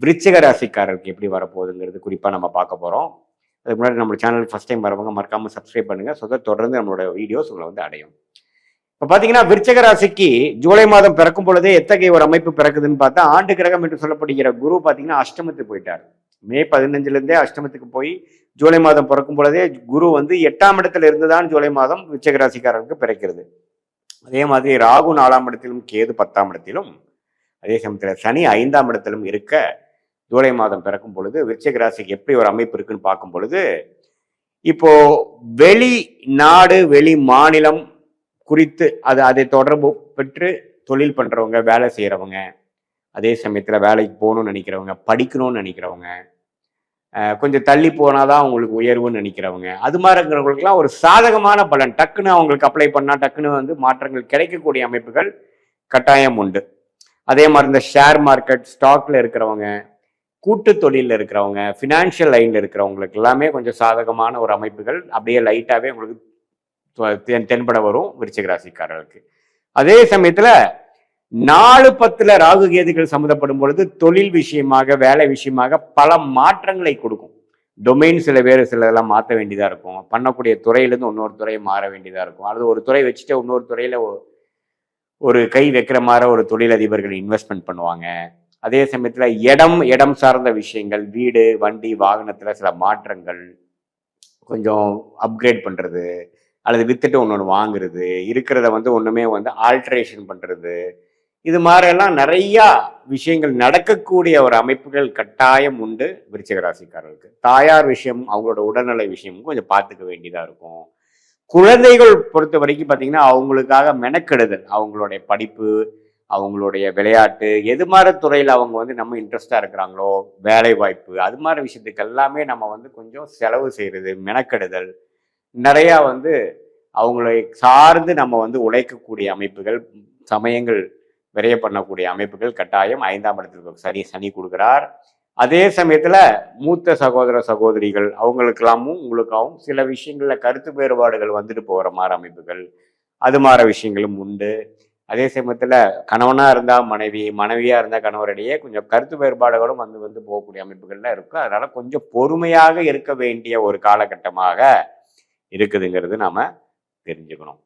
விருச்சிக ராசிக்காரருக்கு எப்படி வரப்போகுதுங்கிறது குறிப்பாக நம்ம பார்க்க போகிறோம். அதுக்கு முன்னாடி நம்ம சேனலுக்கு ஃபஸ்ட் டைம் வரவங்க மறக்காமல் சப்ஸ்கிரைப் பண்ணுங்கள். ஸோ தொடர்ந்து நம்மளோட வீடியோஸ் உங்களை வந்து அடையும். இப்போ பார்த்தீங்கன்னா விருச்சிக ராசிக்கு ஜூலை மாதம் பிறக்கும் பொழுதே எத்தகைய ஒரு அமைப்பு பிறக்குதுன்னு பார்த்தா, ஆண்டு கிரகம் என்று சொல்லப்படுகிற குரு பார்த்தீங்கன்னா அஷ்டமத்துக்கு போயிட்டார். மே 15 அஷ்டமத்துக்கு போய் ஜூலை மாதம் பிறக்கும் பொழுதே குரு வந்து 8ஆம் இடத்துல இருந்துதான் ஜூலை மாதம் விருச்சிக ராசிக்காரருக்கு பிறக்கிறது. அதே மாதிரி ராகு 4ஆம் இடத்திலும் கேது 10ஆம் இடத்திலும், அதே சமயத்தில் சனி 5ஆம் இடத்திலும் இருக்க ஜூலை மாதம் பிறக்கும் பொழுது விருச்சிக ராசிக்கு எப்படி ஒரு அமைப்பு இருக்குன்னு பார்க்கும் பொழுது, இப்போ வெளி நாடு வெளி மாநிலம் குறித்து அதை தொடர்பு பெற்று தொழில் பண்றவங்க, வேலை செய்யறவங்க, அதே சமயத்துல வேலைக்கு போகணும்னு நினைக்கிறவங்க, படிக்கணும்னு நினைக்கிறவங்க, கொஞ்சம் தள்ளி போனாதான் அவங்களுக்கு உயர்வுன்னு நினைக்கிறவங்க, அது மாதிரி இருக்கிறவங்களுக்குலாம் ஒரு சாதகமான பலன், டக்குன்னு அவங்களுக்கு அப்ளை பண்ணா டக்குன்னு வந்து மாற்றங்கள் கிடைக்கக்கூடிய அமைப்புகள் கட்டாயம் உண்டு. அதே மாதிரி இந்த ஷேர் மார்க்கெட், ஸ்டாக்ல இருக்கிறவங்க, கூட்டு தொழிலில் இருக்கிறவங்க, ஃபினான்ஷியல் லைன்ல இருக்கிறவங்களுக்கு எல்லாமே கொஞ்சம் சாதகமான ஒரு அமைப்புகள் அப்படியே லைட்டாவே உங்களுக்கு தென்பட வரும் விருச்சிக ராசிக்காரர்களுக்கு. அதே சமயத்துல 4-10 ராகு கேதுகள் சம்மந்தப்படும் பொழுது தொழில் விஷயமாக, வேலை விஷயமாக பல மாற்றங்களை கொடுக்கும். டொமைன் சிலதெல்லாம் மாற்ற வேண்டியதா இருக்கும். பண்ணக்கூடிய துறையிலிருந்து இன்னொரு துறையை மாற வேண்டியதா இருக்கும். அல்லது ஒரு துறை வச்சுட்டு இன்னொரு துறையில ஒரு கை வைக்கிற மாதிரி ஒரு தொழிலதிபர்கள் இன்வெஸ்ட்மெண்ட் பண்ணுவாங்க. அதே சமயத்துல இடம் சார்ந்த விஷயங்கள், வீடு, வண்டி, வாகனத்துல சில மாற்றங்கள், கொஞ்சம் அப்கிரேட் பண்றது, அல்லது வித்துட்டு ஒன்று வாங்குறது, இருக்கிறத வந்து ஒண்ணுமே வந்து ஆல்ட்ரேஷன் பண்றது, இது மாதிரிலாம் நிறைய விஷயங்கள் நடக்கக்கூடிய ஒரு அமைப்புகள் கட்டாயம் உண்டு விருச்சிக ராசிக்காரர்களுக்கு. தாயார் விஷயம், அவங்களோட உடல்நலை விஷயமும் கொஞ்சம் பார்த்துக்க வேண்டியதா இருக்கும். குழந்தைகள் பொறுத்த வரைக்கும் பார்த்தீங்கன்னா அவங்களுக்காக மெனக்கெடுதல், அவங்களுடைய படிப்பு, அவங்களுடைய விளையாட்டு, எது மாதிரி துறையில் அவங்க வந்து நம்ம இன்ட்ரெஸ்டாக இருக்கிறாங்களோ, வேலை வாய்ப்பு, அது மாதிரி விஷயத்துக்கு எல்லாமே நம்ம வந்து கொஞ்சம் செலவு செய்கிறது, மெனக்கெடுதல், நிறையா வந்து அவங்களை சார்ந்து நம்ம வந்து உழைக்கக்கூடிய அமைப்புகள், சமயங்கள் விரைய பண்ணக்கூடிய அமைப்புகள் கட்டாயம் 5ஆம் இடத்துக்கு சனி கொடுக்குறார். அதே சமயத்துல மூத்த சகோதர சகோதரிகள் அவங்களுக்கெல்லாமும் உங்களுக்காகவும் சில விஷயங்கள்ல கருத்து வேறுபாடுகள் வந்துட்டு போகிற மாதிரி அமைப்புகள், அது மாதிரி விஷயங்களும் உண்டு. அதே சமயத்துல கணவனா இருந்தா மனைவி, மனைவியா இருந்தா கணவரிடையே கொஞ்சம் கருத்து வேறுபாடுகளும் வந்து போகக்கூடிய அமைப்புகள்லாம் இருக்கும். அதனால கொஞ்சம் பொறுமையாக இருக்க வேண்டிய ஒரு காலகட்டமாக இருக்குதுங்கிறது நாம தெரிஞ்சுக்கணும்.